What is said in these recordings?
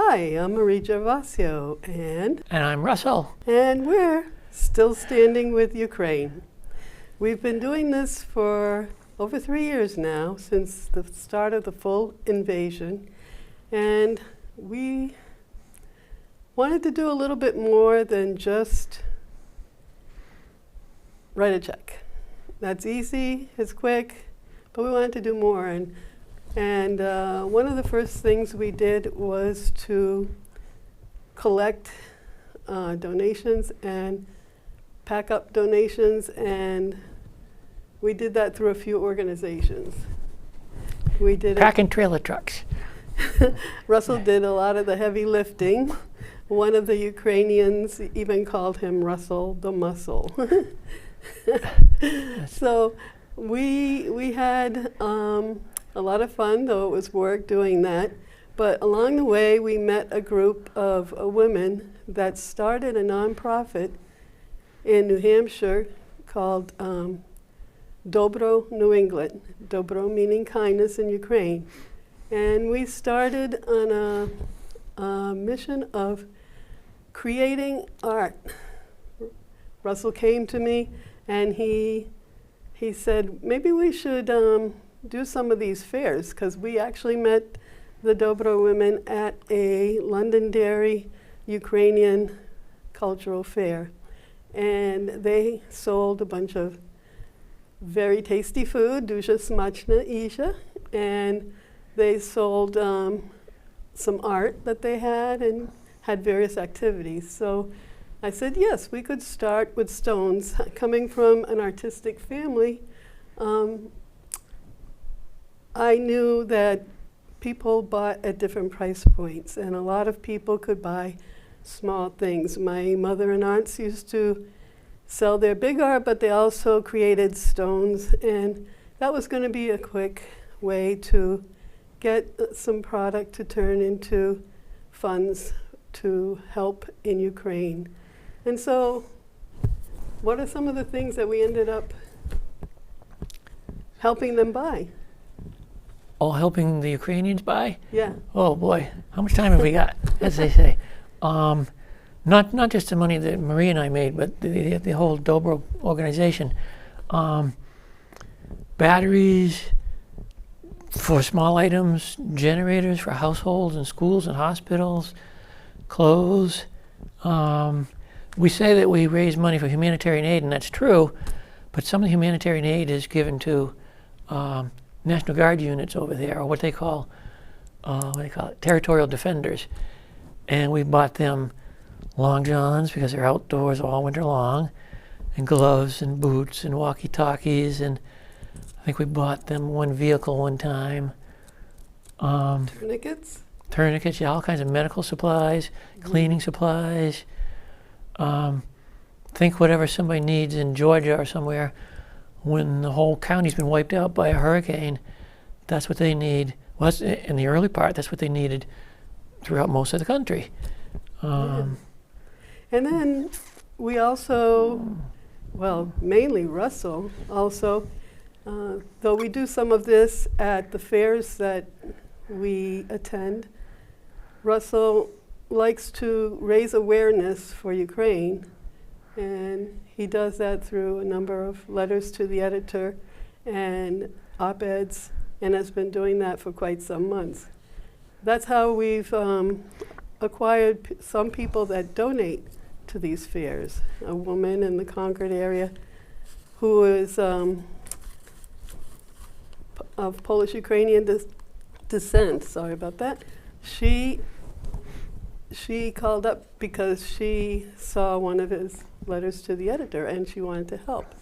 Hi, I'm Marie Gervasio, And I'm Russell. and we're still standing with Ukraine. We've been doing this for over 3 years now, since the start of the full invasion, and we wanted to do a little bit more than just write a check. That's easy, it's quick, but we wanted to do more. And one of the first things we did was to collect donations and pack up donations, and we did that through a few organizations. We did Packing trailer trucks. Russell did a lot of the heavy lifting. One of the Ukrainians even called him Russell the Muscle. So we had a lot of fun, though it was work doing that. But along the way, we met a group of women that started a nonprofit in New Hampshire called Dobro New England. Dobro meaning kindness in Ukraine. And we started on a mission of creating art. Russell came to me and he said, maybe we should do some of these fairs, because we actually met the Dobro women at a Londonderry Ukrainian cultural fair. And they sold a bunch of very tasty food, дуже смачна їжа, and they sold some art that they had and had various activities. So I said, yes, we could start with stones. Coming from an artistic family, I knew that people bought at different price points, and a lot of people could buy small things. My mother and aunts used to sell their big art, but they also created stones, and that was going to be a quick way to get some product to turn into funds to help in Ukraine. And so, what are some of the things that we ended up helping them buy? All helping the Ukrainians buy? Yeah. Oh boy, how much time have we got, as they say? Not just the money that Marie and I made, but the whole Dobro organization. Batteries for small items, generators for households and schools and hospitals, clothes. We say that we raise money for humanitarian aid, and that's true, but some of the humanitarian aid is given to National Guard units over there, or what they call it, territorial defenders. And we bought them long johns, because they're outdoors all winter long, and gloves and boots and walkie-talkies, and I think we bought them one vehicle one time. Tourniquets? Tourniquets, yeah, all kinds of medical supplies, cleaning supplies. Think whatever somebody needs in Georgia or somewhere, when the whole county's been wiped out by a hurricane, that's what they need. Well, that's, in the early part, that's what they needed throughout most of the country. Yeah. And then we also, well, mainly Russell also, though we do some of this at the fairs that we attend, Russell likes to raise awareness for Ukraine, and he does that through a number of letters to the editor and op-eds, and has been doing that for quite some months. That's how we've acquired some people that donate to these fairs. A woman in the Concord area who is of Polish-Ukrainian descent, sorry about that. She called up because she saw one of his letters to the editor and she wanted to help.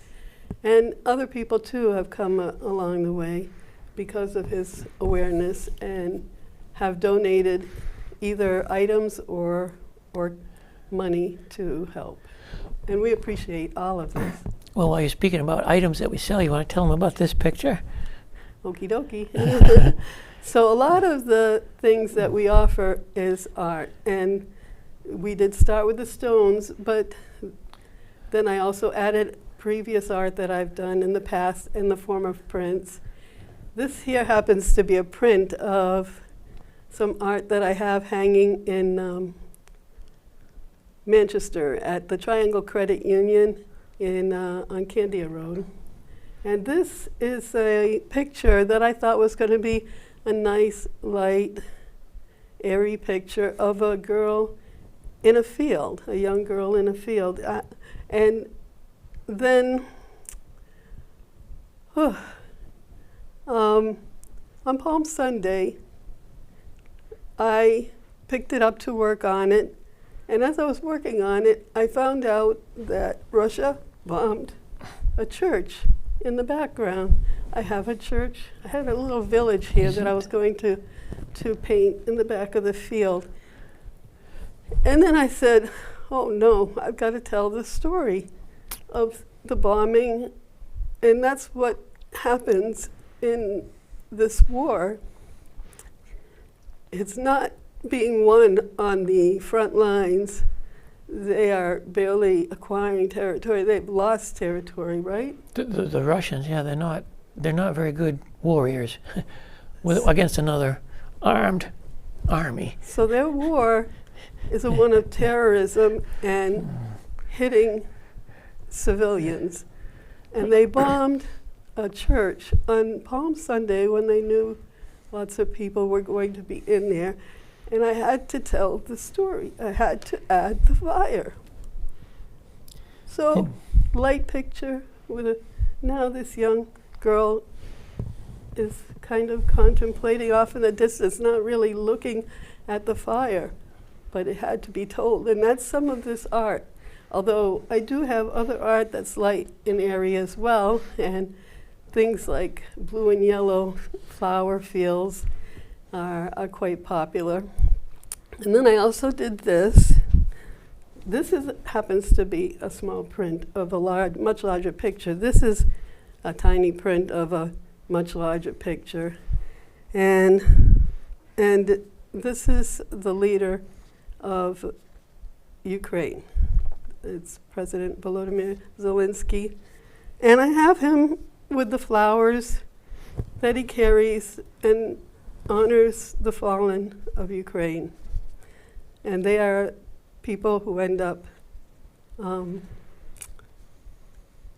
And other people too have come along the way because of his awareness and have donated either items or money to help. And we appreciate all of this. Well, while you're speaking about items that we sell, you want to tell them about this picture? Okie dokie. So a lot of the things that we offer is art, and we did start with the stones, but then I also added previous art that I've done in the past in the form of prints. This here happens to be a print of some art that I have hanging in Manchester at the Triangle Credit Union on Candia Road. And this is a picture that I thought was going to be a nice, light, airy picture of a girl in a field, a young girl in a field. And then, on Palm Sunday, I picked it up to work on it. And as I was working on it, I found out that Russia bombed a church in the background. I have a church. I had a little village here that I was going to paint in the back of the field. And then I said, oh no, I've got to tell the story of the bombing. And that's what happens in this war. It's not being won on the front lines. They are barely acquiring territory. They've lost territory, right? The Russians, yeah, they're not very good warriors against another armed army. So their war is a one of terrorism and hitting civilians. And they bombed a church on Palm Sunday when they knew lots of people were going to be in there. And I had to tell the story. I had to add the fire. So, light picture with now this young girl is kind of contemplating off in the distance, not really looking at the fire, but it had to be told. And that's some of this art. Although I do have other art that's light and airy as well, and things like blue and yellow flower fields are quite popular. And then I also did this. This happens to be a small print of a much larger picture. This is a tiny print of a much larger picture. And this is the leader of Ukraine. It's President Volodymyr Zelensky. And I have him with the flowers that he carries and honors the fallen of Ukraine. And they are people who end up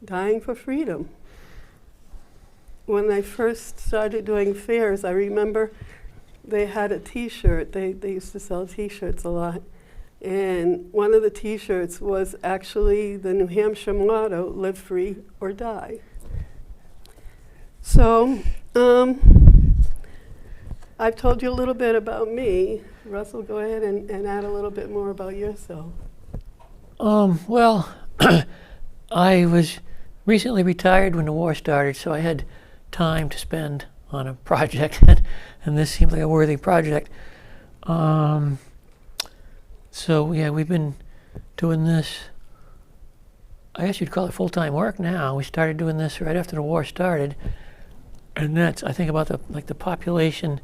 dying for freedom. When I first started doing fairs, I remember they had a T-shirt. They used to sell T-shirts a lot. And one of the T-shirts was actually the New Hampshire motto, live free or die. So, I've told you a little bit about me. Russell, go ahead and add a little bit more about yourself. Well, I was recently retired when the war started, so I had time to spend on a project, and this seemed like a worthy project. So yeah, we've been doing this, I guess you'd call it full-time work now. We started doing this right after the war started, and that's, I think about the population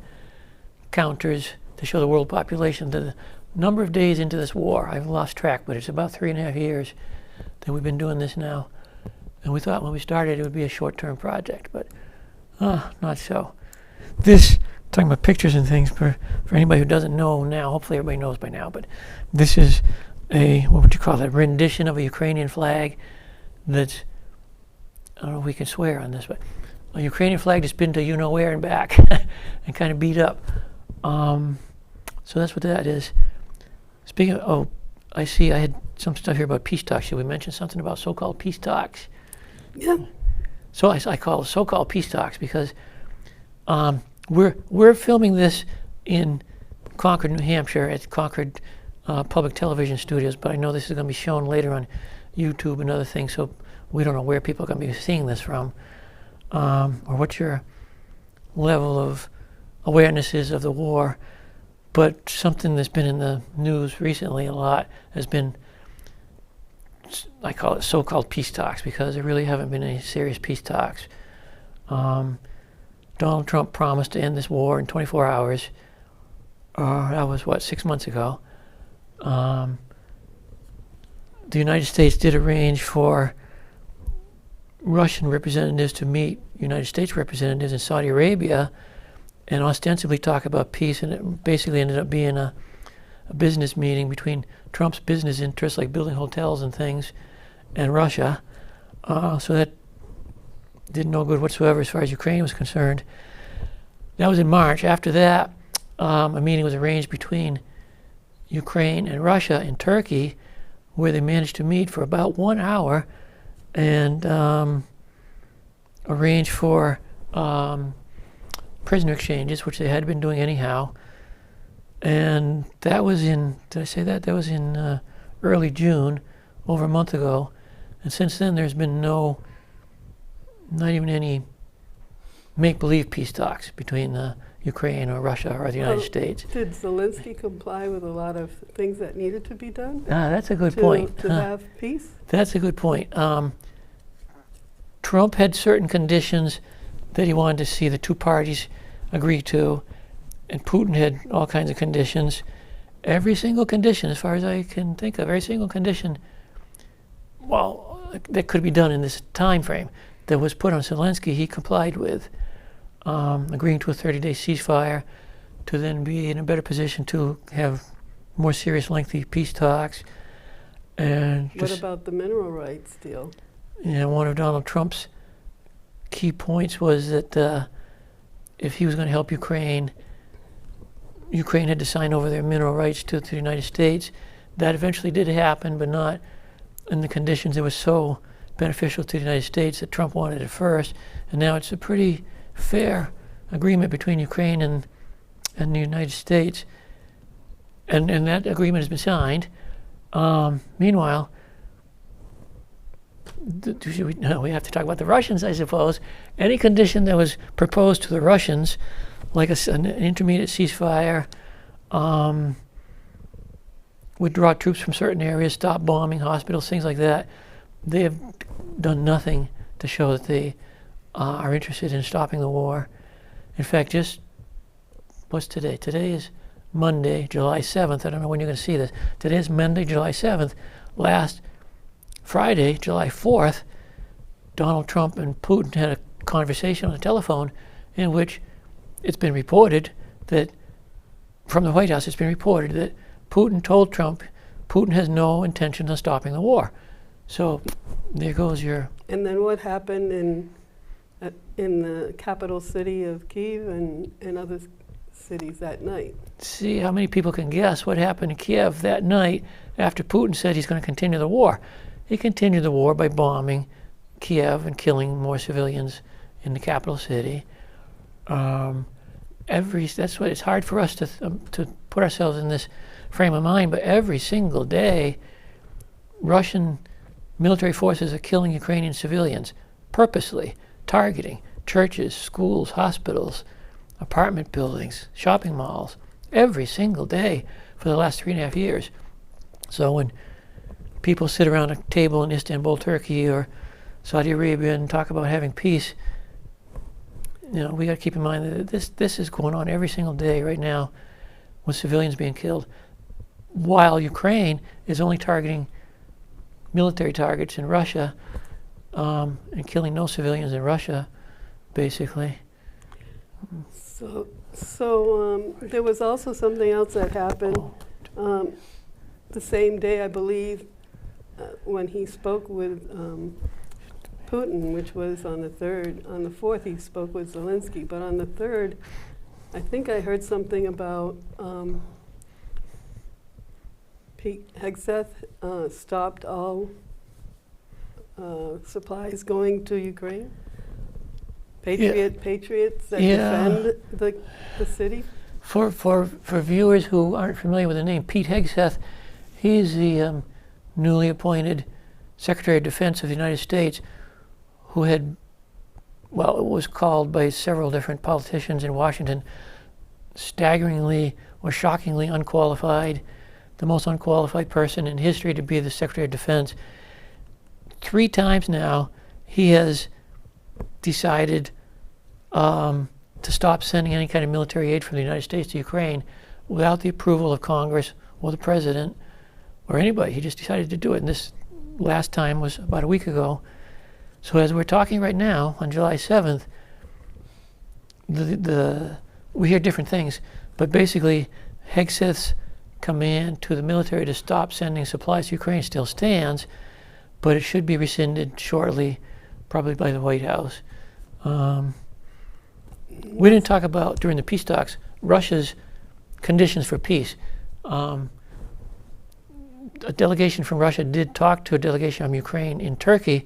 counters to show the world population, the number of days into this war. I've lost track, but it's about 3.5 years that we've been doing this now. And we thought when we started it would be a short-term project, but not so. This, talking about pictures and things, for anybody who doesn't know now, hopefully everybody knows by now, but this is a, what would you call it, rendition of a Ukrainian flag that's, I don't know if we can swear on this, but a Ukrainian flag that's been to you-know-where and back and kind of beat up. So that's what that is. Speaking of, I see I had some stuff here about peace talks. Should we mention something about so-called peace talks? Yeah. So I call it so-called peace talks because we're filming this in Concord, New Hampshire at Concord Public Television Studios, but I know this is going to be shown later on YouTube and other things, so we don't know where people are going to be seeing this from, or what your level of awareness is of the war. But something that's been in the news recently a lot has been, I call it so-called peace talks, because there really haven't been any serious peace talks. Donald Trump promised to end this war in 24 hours. That was, 6 months ago. The United States did arrange for Russian representatives to meet United States representatives in Saudi Arabia, and ostensibly talk about peace, and it basically ended up being a business meeting between Trump's business interests, like building hotels and things, and Russia. So that did no good whatsoever as far as Ukraine was concerned. That was in March. After that, a meeting was arranged between Ukraine and Russia in Turkey, where they managed to meet for about 1 hour and arrange for prisoner exchanges, which they had been doing anyhow. And that was in, did I say that? That was in early June, over a month ago. And since then, there's been not even any make-believe peace talks between Ukraine or Russia or the United States. Did Zelensky comply with a lot of things that needed to be done? That's a good point. To have peace? That's a good point. Trump had certain conditions that he wanted to see the two parties agree to, and Putin had all kinds of conditions. Every single condition, as far as I can think of, every single condition, well, that could be done in this time frame that was put on Zelensky, he complied with, agreeing to a 30-day ceasefire, to then be in a better position to have more serious, lengthy peace talks. And what about the mineral rights deal? One of Donald Trump's key points was that if he was going to help Ukraine, Ukraine had to sign over their mineral rights to the United States. That eventually did happen, but not in the conditions that were so beneficial to the United States that Trump wanted at first. And now it's a pretty fair agreement between Ukraine and the United States. And that agreement has been signed. Meanwhile, we have to talk about the Russians, I suppose. Any condition that was proposed to the Russians, like an intermediate ceasefire, withdraw troops from certain areas, stop bombing hospitals, things like that, they have done nothing to show that they are interested in stopping the war. In fact, what's today? Today is Monday, July 7th. I don't know when you're going to see this. Today is Monday, July 7th. Last Friday, July 4th, Donald Trump and Putin had a conversation on the telephone in which it's been reported that, from the White House, it's been reported that Putin told Trump Putin has no intention of stopping the war. So there goes your... And then what happened in the capital city of Kyiv and other cities that night? See how many people can guess what happened in Kiev that night after Putin said he's going to continue the war. He continued the war by bombing Kiev and killing more civilians in the capital city. That's what it's hard for us to put ourselves in this frame of mind, but every single day, Russian military forces are killing Ukrainian civilians purposely, targeting churches, schools, hospitals, apartment buildings, shopping malls, every single day for the last 3.5 years. So when people sit around a table in Istanbul, Turkey, or Saudi Arabia and talk about having peace, we got to keep in mind that this is going on every single day right now with civilians being killed, while Ukraine is only targeting military targets in Russia and killing no civilians in Russia, basically. So there was also something else that happened the same day, I believe, when he spoke with Putin, which was on the 3rd. On the 4th, he spoke with Zelensky, but on the 3rd, I think I heard something about Pete Hegseth stopped all supplies going to Ukraine. Patriots that defend the city. For viewers who aren't familiar with the name, Pete Hegseth, he's the newly appointed Secretary of Defense of the United States, who had, well, it was called by several different politicians in Washington, staggeringly or shockingly unqualified, the most unqualified person in history to be the Secretary of Defense. 3 times now, he has decided to stop sending any kind of military aid from the United States to Ukraine without the approval of Congress or the President or anybody. He just decided to do it, and this last time was about a week ago. So as we're talking right now, on July 7th, the we hear different things, but basically Hegseth's command to the military to stop sending supplies to Ukraine still stands, but it should be rescinded shortly, probably by the White House. We didn't talk about, during the peace talks, Russia's conditions for peace. A delegation from Russia did talk to a delegation from Ukraine in Turkey,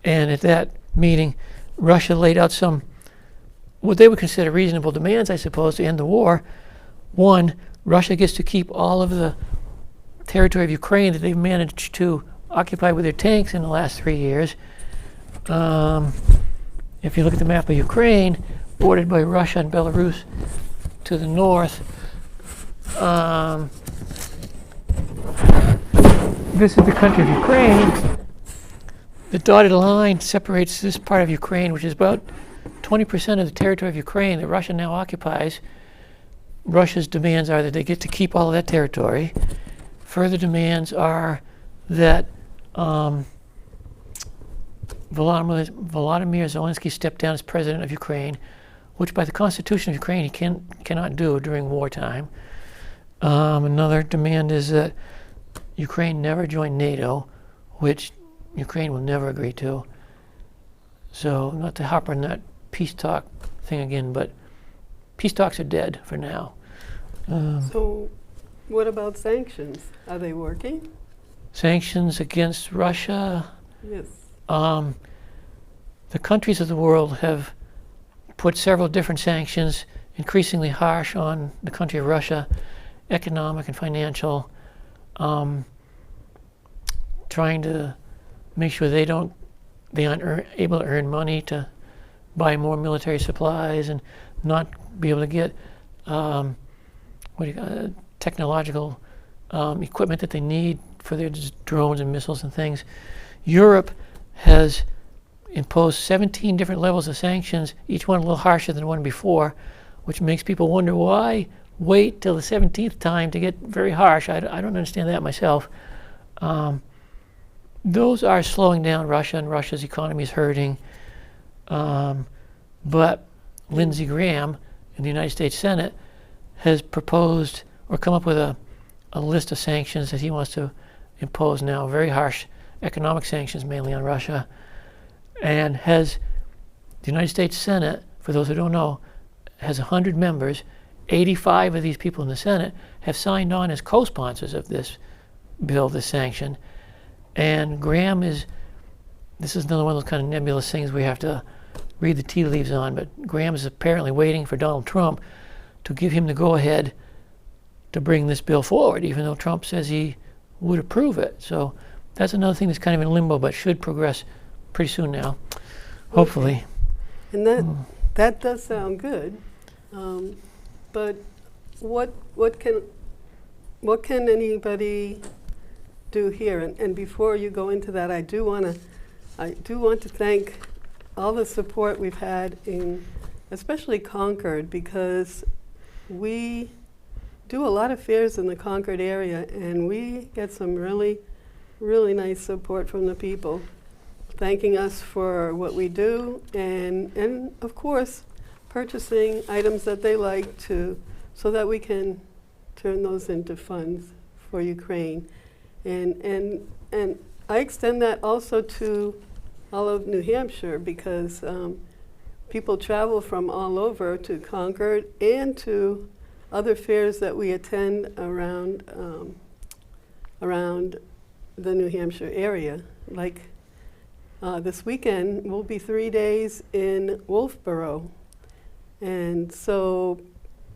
and at that meeting, Russia laid out some, what they would consider reasonable demands, I suppose, to end the war. One, Russia gets to keep all of the territory of Ukraine that they've managed to occupy with their tanks in the last 3 years. If you look at the map of Ukraine, bordered by Russia and Belarus to the north, this is the country of Ukraine. The dotted line separates this part of Ukraine, which is about 20% of the territory of Ukraine that Russia now occupies. Russia's demands are that they get to keep all of that territory. Further demands are that Volodymyr Zelensky step down as president of Ukraine, which by the constitution of Ukraine he cannot do during wartime. Another demand is that Ukraine never join NATO, which Ukraine will never agree to. So not to hop on that peace talk thing again, but peace talks are dead for now. So what about sanctions? Are they working? Sanctions against Russia. Yes. The countries of the world have put several different sanctions, increasingly harsh, on the country of Russia, economic and financial, trying to make sure they aren't able to earn money to buy more military supplies and not be able to get technological equipment that they need for their drones and missiles and things. Europe has imposed 17 different levels of sanctions, each one a little harsher than the one before, which makes people wonder why wait till the 17th time to get very harsh. I don't understand that myself. Those are slowing down Russia, and Russia's economy is hurting. But Lindsey Graham in the United States Senate has proposed or come up with a list of sanctions that he wants to impose now, very harsh economic sanctions mainly on Russia, and has the United States Senate, for those who don't know, has 100 members. 85 of these people in the Senate have signed on as co-sponsors of this bill, this sanction. And Graham this is another one of those kind of nebulous things we have to read the tea leaves on, but Graham is apparently waiting for Donald Trump to give him the go-ahead to bring this bill forward, even though Trump says he would approve it. So that's another thing that's kind of in limbo, but should progress pretty soon now, hopefully. And that does sound good, but what can anybody do here? And before you go into that, I do want to thank all the support we've had in, especially Concord, because we do a lot of fairs in the Concord area, and we get some really, really nice support from the people, thanking us for what we do, and of course, purchasing items that they like so that we can turn those into funds for Ukraine. And I extend that also to all of New Hampshire, because people travel from all over to Concord and to other fairs that we attend around the New Hampshire area. Like this weekend, we'll be 3 days in Wolfboro. And so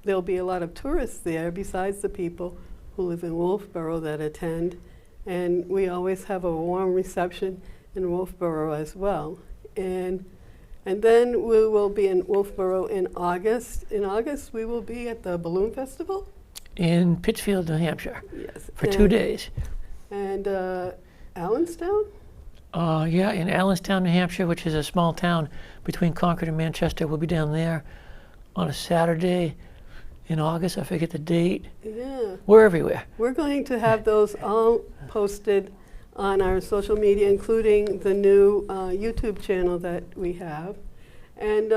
there'll be a lot of tourists there besides the people who live in Wolfboro that attend. And we always have a warm reception in Wolfboro as well. And then we will be in Wolfboro in August. In August, we will be at the Balloon Festival. In Pittsfield, New Hampshire. Yes. For 2 days. And Allenstown? Yeah, in Allenstown, New Hampshire, which is a small town between Concord and Manchester. We'll be down there on a Saturday in August. I forget the date. Yeah. We're everywhere. We're going to have those all posted on our social media, including the new YouTube channel that we have. And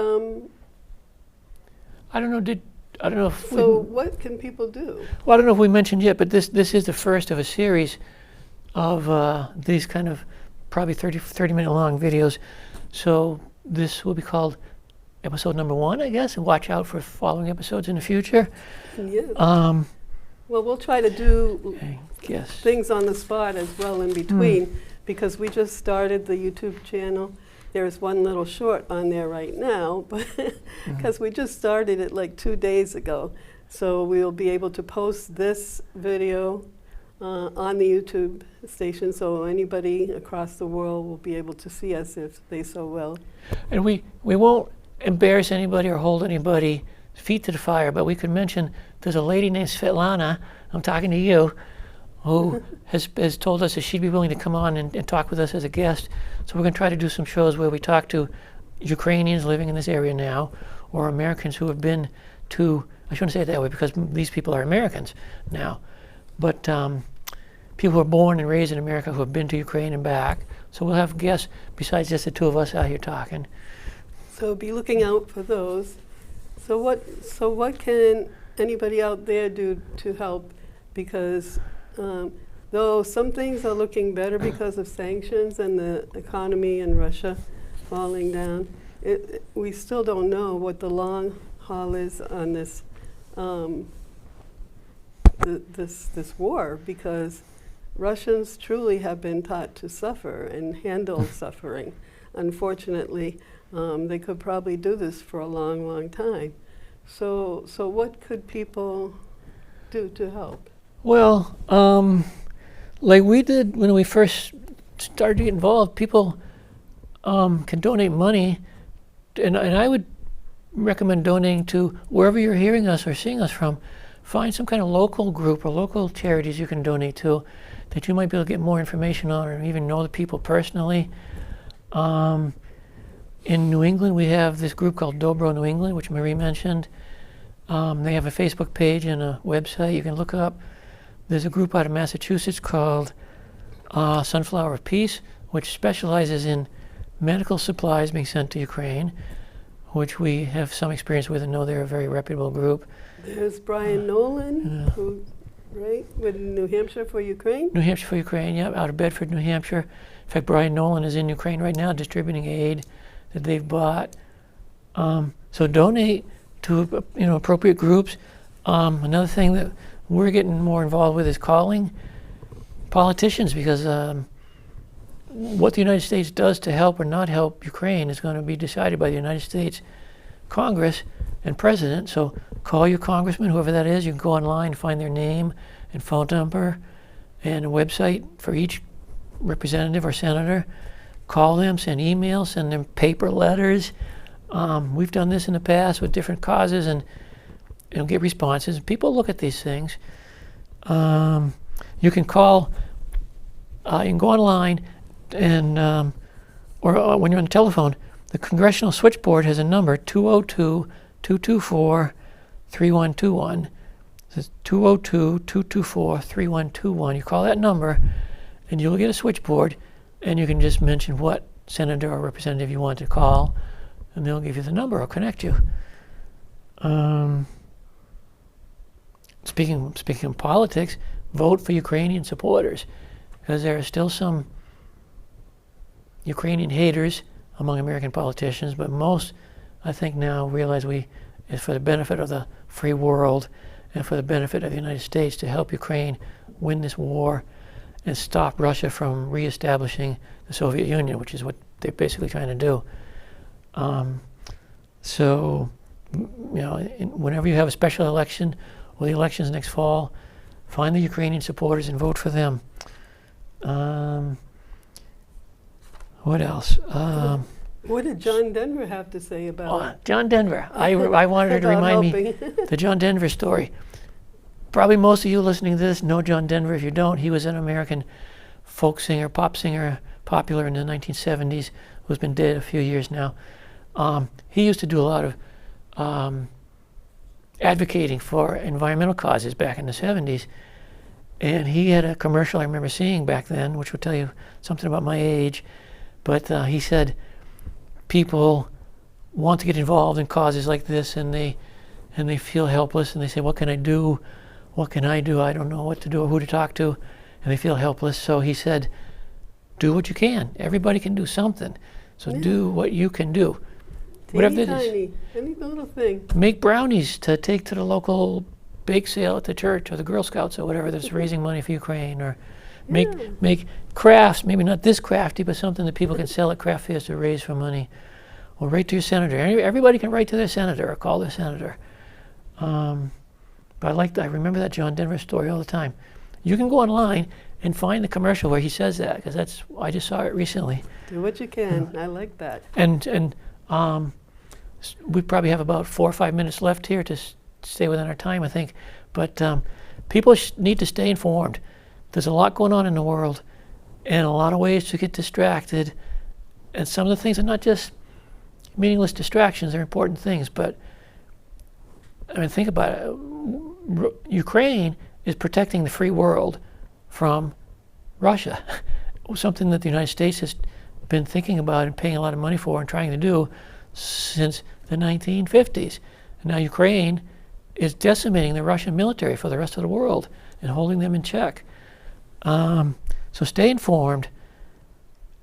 I don't know, I don't know if So what can people do? well, I don't know if we mentioned yet, but this is the first of a series of these kind of probably 30-minute long videos. So this will be called episode number 1, I guess, and watch out for following episodes in the future. Yeah. Well, we'll try to do I guess. things on the spot as well in between, because we just started the YouTube channel. There's one little short on there right now, but because we just started it like 2 days ago. So we'll be able to post this video on the YouTube station, so anybody across the world will be able to see us if they so will. And we won't embarrass anybody or hold anybody feet to the fire, but we could mention there's a lady named Svetlana, I'm talking to you, who has told us that she'd be willing to come on and talk with us as a guest. So we're going to try to do some shows where we talk to Ukrainians living in this area now, or Americans who have been to, I shouldn't say it that way because these people are Americans now, but people who are born and raised in America who have been to Ukraine and back. So we'll have guests besides just the two of us out here talking. So be looking out for those. So what can anybody out there do to help? Because though some things are looking better because of sanctions and the economy in Russia falling down, we still don't know what the long haul is on this this war, because Russians truly have been taught to suffer and handle suffering. Unfortunately, they could probably do this for a long, long time. So what could people do to help? Well, like we did when we first started to get involved, people can donate money, and I would recommend donating to wherever you're hearing us or seeing us from. Find some kind of local group or local charities you can donate to that you might be able to get more information on or even know the people personally. In New England, we have this group called Dobro New England, which Marie mentioned. They have a Facebook page and a website you can look up. There's a group out of Massachusetts called Sunflower of Peace, which specializes in medical supplies being sent to Ukraine, which we have some experience with and know they're a very reputable group. There's Brian Nolan, who, right, with New Hampshire for Ukraine? New Hampshire for Ukraine, yeah, out of Bedford, New Hampshire. In fact, Brian Nolan is in Ukraine right now distributing aid that they've bought. So donate to appropriate groups. Another thing that we're getting more involved with is calling politicians, because what the United States does to help or not help Ukraine is going to be decided by the United States Congress and President. So call your congressman, whoever that is. You can go online and find their name and phone number and a website for each representative or senator. Call them, send emails, send them paper letters. We've done this in the past with different causes and get responses. People look at these things. You can call, you can go online and, or when you're on the telephone, the Congressional Switchboard has a number, 202-224-3121. It's 202-224-3121. You call that number and you'll get a switchboard, and you can just mention what senator or representative you want to call, and they'll give you the number or connect you. Speaking of politics, vote for Ukrainian supporters, because there are still some Ukrainian haters among American politicians, but most, I think, now realize it's for the benefit of the free world and for the benefit of the United States to help Ukraine win this war and stop Russia from reestablishing the Soviet Union, which is what they're basically trying to do. So, whenever you have a special election or the elections next fall, find the Ukrainian supporters and vote for them. What else? What did John Denver have to say about it? John Denver. I wanted her to remind me the John Denver story. Probably most of you listening to this know John Denver. If you don't, he was an American folk singer, pop singer, popular in the 1970s, who's been dead a few years now. He used to do a lot of advocating for environmental causes back in the 70s. And he had a commercial I remember seeing back then, which will tell you something about my age. But he said people want to get involved in causes like this, and and they feel helpless, and they say, what can I do? What can I do? I don't know what to do or who to talk to, and they feel helpless. So he said, do what you can. Everybody can do something. So do what you can do. Whatever it is. Tiny, any little thing. Make brownies to take to the local bake sale at the church or the Girl Scouts or whatever that's raising money for Ukraine, or make crafts, maybe not this crafty, but something that people can sell at craft fairs to raise for money. Or write to your senator. Everybody can write to their senator or call their senator. But I remember that John Denver story all the time. You can go online and find the commercial where he says that, because I just saw it recently. Do what you can. I like that. And we probably have about 4 or 5 minutes left here to stay within our time, I think. But people need to stay informed. There's a lot going on in the world, and a lot of ways to get distracted. And some of the things are not just meaningless distractions, they're important things. But I mean, think about it. Ukraine is protecting the free world from Russia, something that the United States has been thinking about and paying a lot of money for and trying to do since the 1950s. And now Ukraine is decimating the Russian military for the rest of the world and holding them in check. So stay informed,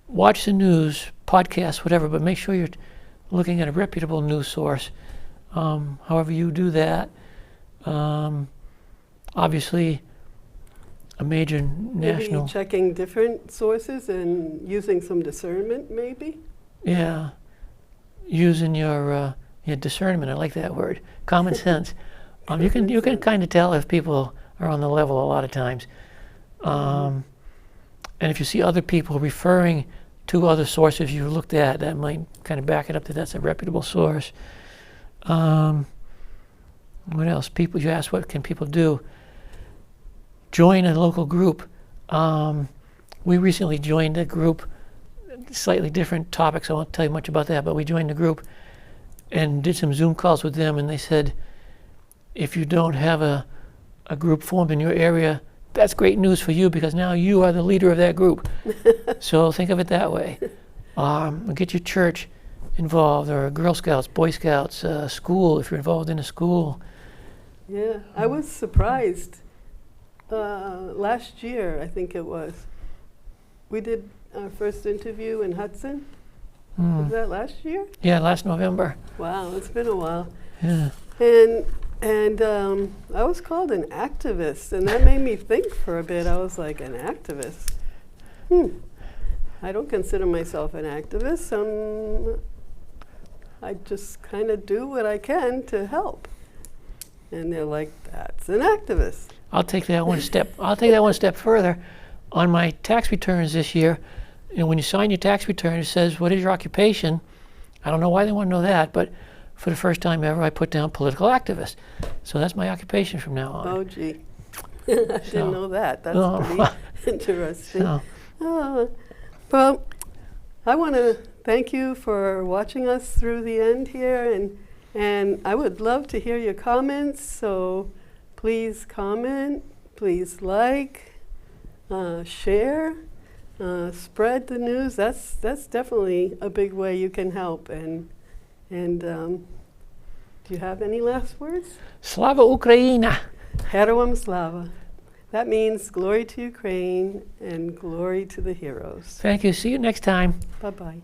watch the news, podcasts, whatever, but make sure you're looking at a reputable news source. However you do that, obviously a major national... Maybe checking different sources and using some discernment, maybe? Yeah, using your discernment, I like that word, common sense. You can kind of tell if people are on the level a lot of times. And if you see other people referring to other sources you looked at, that might kind of back it up that that's a reputable source. What else? You asked what can people do? Join a local group. We recently joined a group, slightly different topics. I won't tell you much about that, but we joined the group and did some Zoom calls with them, and they said, if you don't have a group formed in your area, that's great news for you, because now you are the leader of that group. So think of it that way. Get your church involved, or Girl Scouts, Boy Scouts, school, if you're involved in a school. Yeah, I was surprised. Last year, I think it was, we did our first interview in Hudson. Was that last year? Yeah, last November. Wow, it's been a while. Yeah. And I was called an activist, and that made me think for a bit. I was like, an activist? I don't consider myself an activist. I just kind of do what I can to help. And they're like, that's an activist. I'll take that one step further. On my tax returns this year, when you sign your tax return, it says, what is your occupation? I don't know why they want to know that, but for the first time ever, I put down political activist. So that's my occupation from now on. Oh, gee. I didn't know that. That's pretty interesting. Well, I want to thank you for watching us through the end here, and I would love to hear your comments, so please comment, please like, share, spread the news. That's definitely a big way you can help. And do you have any last words? Slava Ukraina! Heroam Slava. That means glory to Ukraine and glory to the heroes. Thank you. See you next time. Bye-bye.